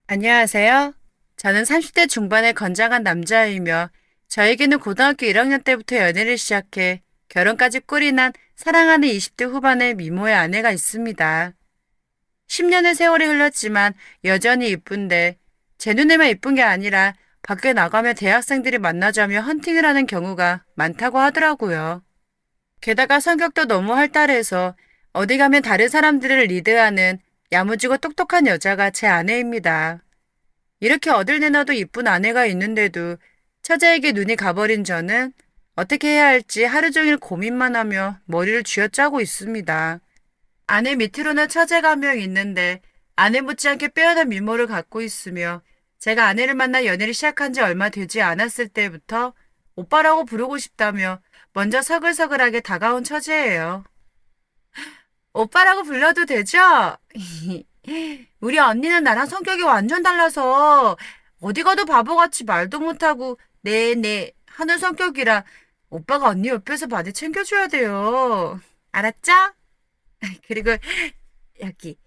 안녕하세요. 저는 30대 중반의 건장한 남자이며 저에게는 고등학교 1학년 때부터 연애를 시작해 결혼까지 꿀이 난 사랑하는 20대 후반의 미모의 아내가 있습니다. 10년의 세월이 흘렀지만 여전히 이쁜데 제 눈에만 이쁜 게 아니라 밖에 나가면 대학생들이 만나자며 헌팅을 하는 경우가 많다고 하더라고요. 게다가 성격도 너무 활달해서 어디 가면 다른 사람들을 리드하는 야무지고 똑똑한 여자가 제 아내입니다. 이렇게 어딜 내놔도 이쁜 아내가 있는데도 처자에게 눈이 가버린 저는 어떻게 해야 할지 하루 종일 고민만 하며 머리를 쥐어짜고 있습니다. 아내 밑으로는 처제가 한 명 있는데 아내 못지않게 빼어난 미모를 갖고 있으며 제가 아내를 만나 연애를 시작한 지 얼마 되지 않았을 때부터 오빠라고 부르고 싶다며 먼저 서글서글하게 다가온 처제예요. 오빠라고 불러도 되죠? 우리 언니는 나랑 성격이 완전 달라서 어디 가도 바보같이 말도 못하고 네네 하는 성격이라 오빠가 언니 옆에서 많이 챙겨줘야 돼요. 알았죠? 그리고 여기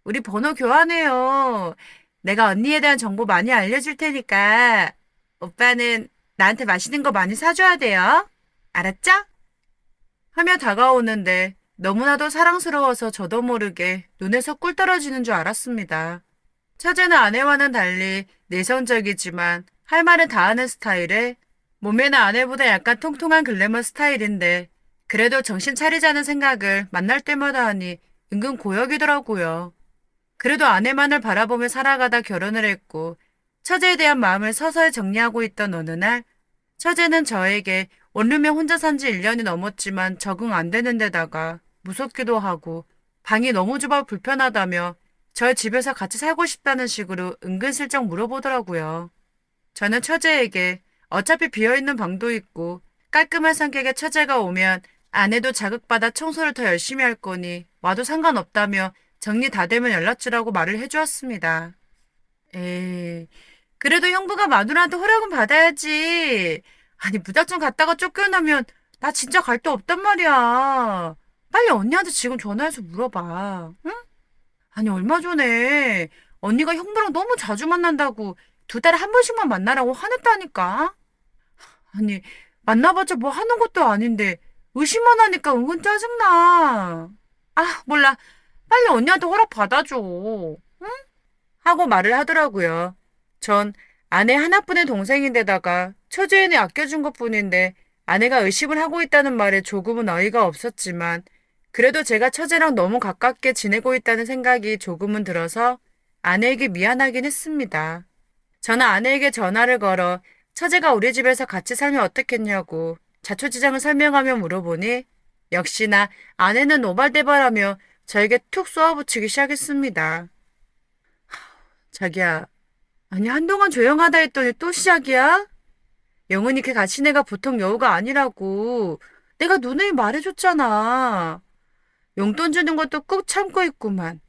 우리 번호 교환해요. 내가 언니에 대한 정보 많이 알려줄 테니까 오빠는 나한테 맛있는 거 많이 사줘야 돼요. 알았죠? 하며 다가오는데 너무나도 사랑스러워서 저도 모르게 눈에서 꿀 떨어지는 줄 알았습니다. 처제는 아내와는 달리 내성적이지만 할 말은 다 하는 스타일에 몸매나 아내보다 약간 통통한 글래머 스타일인데 그래도 정신 차리자는 생각을 만날 때마다 하니 은근 고역이더라고요. 그래도 아내만을 바라보며 살아가다 결혼을 했고 처제에 대한 마음을 서서히 정리하고 있던 어느 날 처제는 저에게 원룸에 혼자 산지 1년이 넘었지만 적응 안 되는 데다가 무섭기도 하고 방이 너무 좁아 불편하다며 저희 집에서 같이 살고 싶다는 식으로 은근슬쩍 물어보더라고요. 저는 처제에게 어차피 비어있는 방도 있고 깔끔한 성격의 처제가 오면 아내도 자극받아 청소를 더 열심히 할 거니 와도 상관없다며 정리 다 되면 연락 주라고 말을 해주었습니다. 에이, 그래도 형부가 마누라한테 허락은 받아야지. 아니, 무작정 갔다가 쫓겨나면 나 진짜 갈 데 없단 말이야. 빨리 언니한테 지금 전화해서 물어봐. 응? 아니, 얼마 전에 언니가 형부랑 너무 자주 만난다고 2달에 한 번씩만 만나라고 화냈다니까? 아니, 만나봤자 뭐 하는 것도 아닌데 의심만 하니까 은근 짜증나. 아, 몰라. 빨리 언니한테 허락 받아줘. 응? 하고 말을 하더라고요. 전 아내 하나뿐인 동생인데다가 처제인이 아껴준 것뿐인데 아내가 의심을 하고 있다는 말에 조금은 어이가 없었지만 그래도 제가 처제랑 너무 가깝게 지내고 있다는 생각이 조금은 들어서 아내에게 미안하긴 했습니다. 저는 아내에게 전화를 걸어 처제가 우리 집에서 같이 살면 어떻겠냐고 자초지장을 설명하며 물어보니 역시나 아내는 오발대발하며 저에게 툭 쏘아붙이기 시작했습니다. 자기야, 아니 한동안 조용하다 했더니 또 시작이야? 영은이 걔 같은 애가 보통 여우가 아니라고 내가 누누이 말해줬잖아. 용돈 주는 것도 꾹 참고 있구만.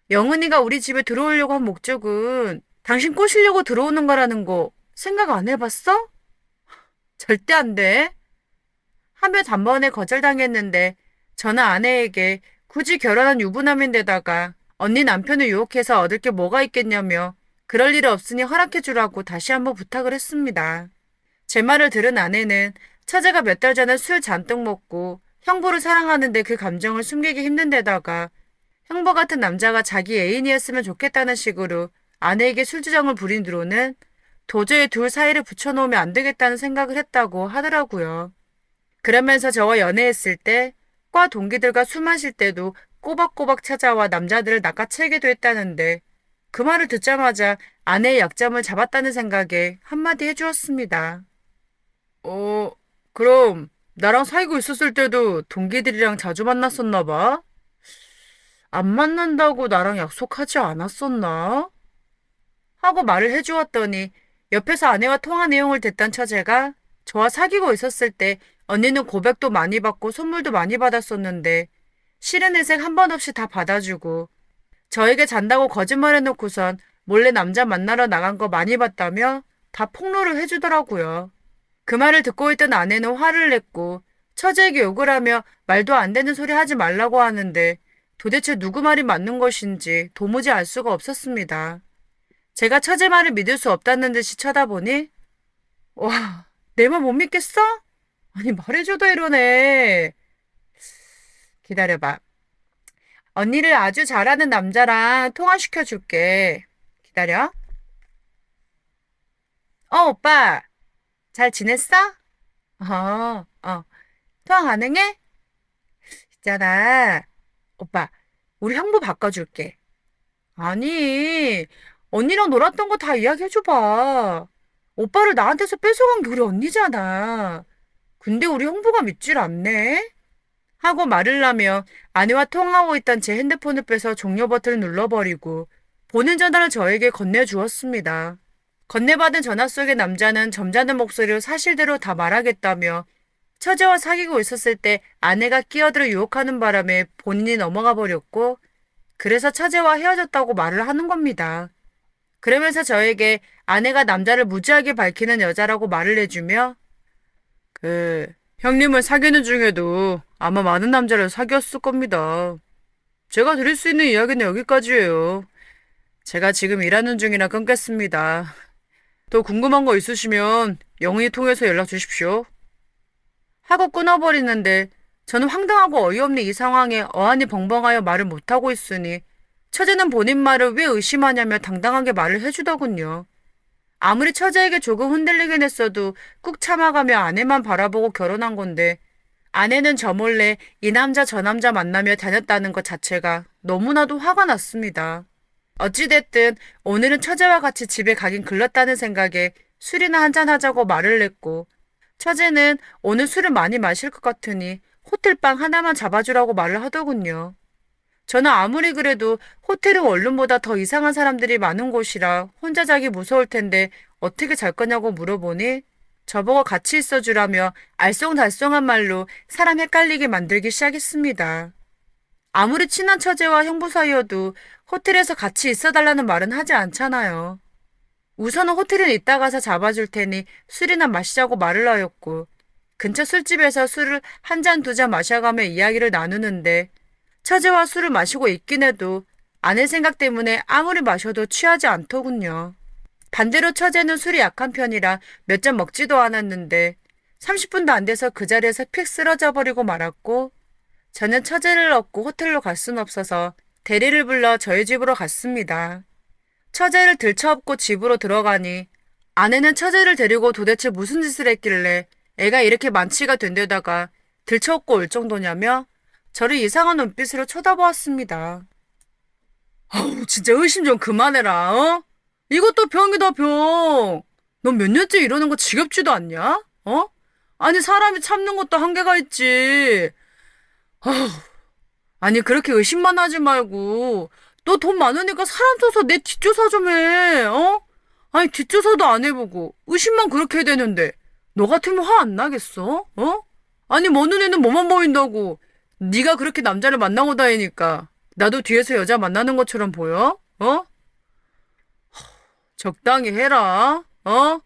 영은이가 우리 집에 들어오려고 한 목적은 당신 꼬시려고 들어오는 거라는 거 생각 안 해봤어? 절대 안 돼. 하며 단번에 거절당했는데 저는 아내에게 굳이 결혼한 유부남인데다가 언니 남편을 유혹해서 얻을 게 뭐가 있겠냐며 그럴 일 없으니 허락해 주라고 다시 한번 부탁을 했습니다. 제 말을 들은 아내는 처제가 몇 달 전에 술 잔뜩 먹고 형부를 사랑하는데 그 감정을 숨기기 힘든 데다가 형부 같은 남자가 자기 애인이었으면 좋겠다는 식으로 아내에게 술주정을 부린 뒤로는 도저히 둘 사이를 붙여놓으면 안 되겠다는 생각을 했다고 하더라고요. 그러면서 저와 연애했을 때 과 동기들과 술 마실 때도 꼬박꼬박 찾아와 남자들을 낚아채기도 했다는데 그 말을 듣자마자 아내의 약점을 잡았다는 생각에 한마디 해주었습니다. 어, 그럼 나랑 사귀고 있었을 때도 동기들이랑 자주 만났었나 봐? 안 만난다고 나랑 약속하지 않았었나? 하고 말을 해주었더니 옆에서 아내와 통화 내용을 듣던 처제가 저와 사귀고 있었을 때 언니는 고백도 많이 받고 선물도 많이 받았었는데 실은 회색 한 번 없이 다 받아주고 저에게 잔다고 거짓말해놓고선 몰래 남자 만나러 나간 거 많이 봤다며 다 폭로를 해주더라고요. 그 말을 듣고 있던 아내는 화를 냈고 처제에게 욕을 하며 말도 안 되는 소리 하지 말라고 하는데 도대체 누구 말이 맞는 것인지 도무지 알 수가 없었습니다. 제가 처제 말을 믿을 수 없다는 듯이 쳐다보니, 와, 내 말 못 믿겠어? 아니, 말해줘도 이러네. 기다려봐. 언니를 아주 잘하는 남자랑 통화시켜 줄게. 기다려. 오빠. 잘 지냈어? 어. 통화 가능해? 있잖아. 오빠, 우리 형부 바꿔줄게. 아니, 언니랑 놀았던 거 다 이야기해줘봐. 오빠를 나한테서 뺏어간 게 우리 언니잖아. 근데 우리 형부가 믿질 않네? 하고 말을 하며 아내와 통화하고 있던 제 핸드폰을 빼서 종료 버튼을 눌러버리고 보낸 전화를 저에게 건네주었습니다. 건네받은 전화 속의 남자는 점잖은 목소리로 사실대로 다 말하겠다며 처제와 사귀고 있었을 때 아내가 끼어들어 유혹하는 바람에 본인이 넘어가 버렸고 그래서 처제와 헤어졌다고 말을 하는 겁니다. 그러면서 저에게 아내가 남자를 무지하게 밝히는 여자라고 말을 해주며 형님을 사귀는 중에도 아마 많은 남자를 사귀었을 겁니다. 제가 드릴 수 있는 이야기는 여기까지예요. 제가 지금 일하는 중이라 끊겠습니다. 더 궁금한 거 있으시면 영희 통해서 연락 주십시오. 하고 끊어버리는데 저는 황당하고 어이없는 이 상황에 어안이 벙벙하여 말을 못하고 있으니 처제는 본인 말을 왜 의심하냐며 당당하게 말을 해주더군요. 아무리 처제에게 조금 흔들리긴 했어도 꾹 참아가며 아내만 바라보고 결혼한 건데 아내는 저 몰래 이 남자 저 남자 만나며 다녔다는 것 자체가 너무나도 화가 났습니다. 어찌됐든 오늘은 처제와 같이 집에 가긴 글렀다는 생각에 술이나 한잔하자고 말을 냈고 처제는 오늘 술을 많이 마실 것 같으니 호텔방 하나만 잡아주라고 말을 하더군요. 저는 아무리 그래도 호텔은 원룸보다 더 이상한 사람들이 많은 곳이라 혼자 자기 무서울 텐데 어떻게 잘 거냐고 물어보니 저보고 같이 있어주라며 알쏭달쏭한 말로 사람 헷갈리게 만들기 시작했습니다. 아무리 친한 처제와 형부 사이여도 호텔에서 같이 있어달라는 말은 하지 않잖아요. 우선은 호텔은 이따 가서 잡아줄 테니 술이나 마시자고 말을 하였고 근처 술집에서 술을 한 잔 두 잔 마셔가며 이야기를 나누는데 처제와 술을 마시고 있긴 해도 아내 생각 때문에 아무리 마셔도 취하지 않더군요. 반대로 처제는 술이 약한 편이라 몇 잔 먹지도 않았는데 30분도 안 돼서 그 자리에서 픽 쓰러져 버리고 말았고 저는 처제를 얻고 호텔로 갈 순 없어서 대리를 불러 저희 집으로 갔습니다. 처제를 들쳐업고 집으로 들어가니 아내는 처제를 데리고 도대체 무슨 짓을 했길래 애가 이렇게 만취가 된 데다가 들쳐업고 올 정도냐며 저를 이상한 눈빛으로 쳐다보았습니다. 아우 진짜 의심 좀 그만해라. 어? 이것도 병이다 병. 넌 몇 년째 이러는 거 지겹지도 않냐? 어? 아니 사람이 참는 것도 한계가 있지. 아우, 아니 그렇게 의심만 하지 말고 너 돈 많으니까 사람 써서 내 뒷조사 좀 해. 어? 아니 뒷조사도 안 해보고 의심만 그렇게 되는데 너 같으면 화 안 나겠어? 어? 아니 먼 눈에는 뭐만 보인다고 네가 그렇게 남자를 만나고 다니니까 나도 뒤에서 여자 만나는 것처럼 보여? 어? 적당히 해라. 어?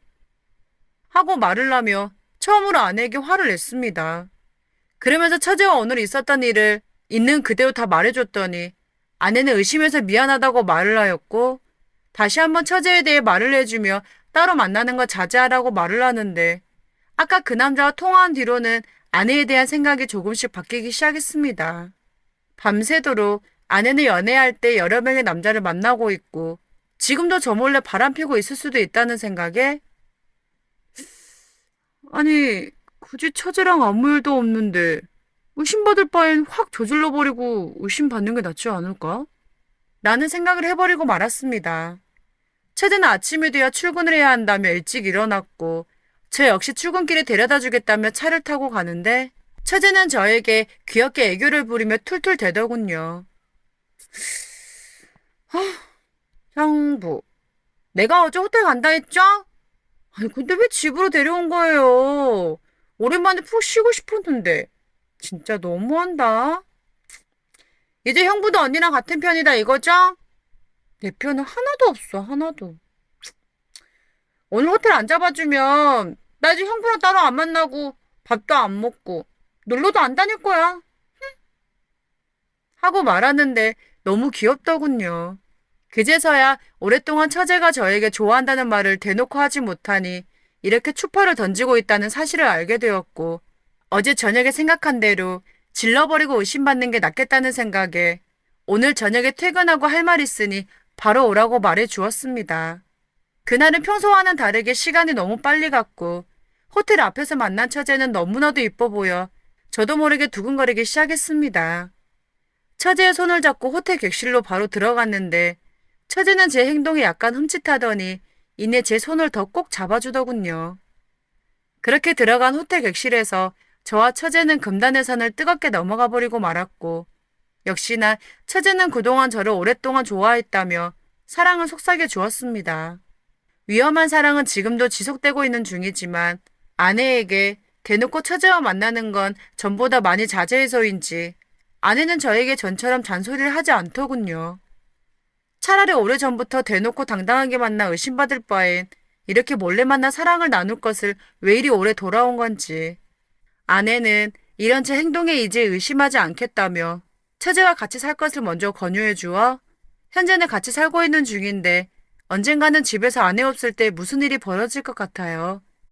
하고 말을 하며 처음으로 아내에게 화를 냈습니다. 그러면서 처제와 오늘 있었던 일을 있는 그대로 다 말해줬더니 아내는 의심해서 미안하다고 말을 하였고 다시 한번 처제에 대해 말을 해주며 따로 만나는 거 자제하라고 말을 하는데 아까 그 남자와 통화한 뒤로는 아내에 대한 생각이 조금씩 바뀌기 시작했습니다. 밤새도록 아내는 연애할 때 여러 명의 남자를 만나고 있고 지금도 저 몰래 바람피고 있을 수도 있다는 생각에 아니 굳이 처제랑 아무 일도 없는데 의심받을 바엔 확 저질러버리고 의심받는 게 낫지 않을까? 라는 생각을 해버리고 말았습니다. 처제는 아침이 돼야 출근을 해야 한다며 일찍 일어났고 저 역시 출근길에 데려다 주겠다며 차를 타고 가는데 처제는 저에게 귀엽게 애교를 부리며 툴툴 대더군요. 형부, 내가 어제 호텔 간다 했죠? 아니 근데 왜 집으로 데려온 거예요? 오랜만에 푹 쉬고 싶었는데 진짜 너무한다. 이제 형부도 언니랑 같은 편이다 이거죠? 내 편은 하나도 없어 하나도. 오늘 호텔 안 잡아주면 나 이제 형부랑 따로 안 만나고 밥도 안 먹고 놀러도 안 다닐 거야. 하고 말하는데 너무 귀엽더군요. 그제서야 오랫동안 처제가 저에게 좋아한다는 말을 대놓고 하지 못하니 이렇게 추파를 던지고 있다는 사실을 알게 되었고, 어제 저녁에 생각한 대로 질러버리고 의심받는 게 낫겠다는 생각에 오늘 저녁에 퇴근하고 할 말 있으니 바로 오라고 말해 주었습니다. 그날은 평소와는 다르게 시간이 너무 빨리 갔고 호텔 앞에서 만난 처제는 너무나도 이뻐 보여 저도 모르게 두근거리기 시작했습니다. 처제의 손을 잡고 호텔 객실로 바로 들어갔는데 처제는 제 행동에 약간 흠칫하더니 이내 제 손을 더 꼭 잡아주더군요. 그렇게 들어간 호텔 객실에서 저와 처제는 금단의 산을 뜨겁게 넘어가 버리고 말았고, 역시나 처제는 그동안 저를 오랫동안 좋아했다며 사랑을 속삭여 주었습니다. 위험한 사랑은 지금도 지속되고 있는 중이지만 아내에게 대놓고 처제와 만나는 건 전보다 많이 자제해서인지 아내는 저에게 전처럼 잔소리를 하지 않더군요. 차라리 오래전부터 대놓고 당당하게 만나 의심받을 바엔 이렇게 몰래 만나 사랑을 나눌 것을 왜 이리 오래 돌아온 건지. 아내는 이런 제 행동에 이제 의심하지 않겠다며 처제와 같이 살 것을 먼저 권유해 주어 현재는 같이 살고 있는 중인데 언젠가는 집에서 아내 없을 때 무슨 일이 벌어질 것 같아요.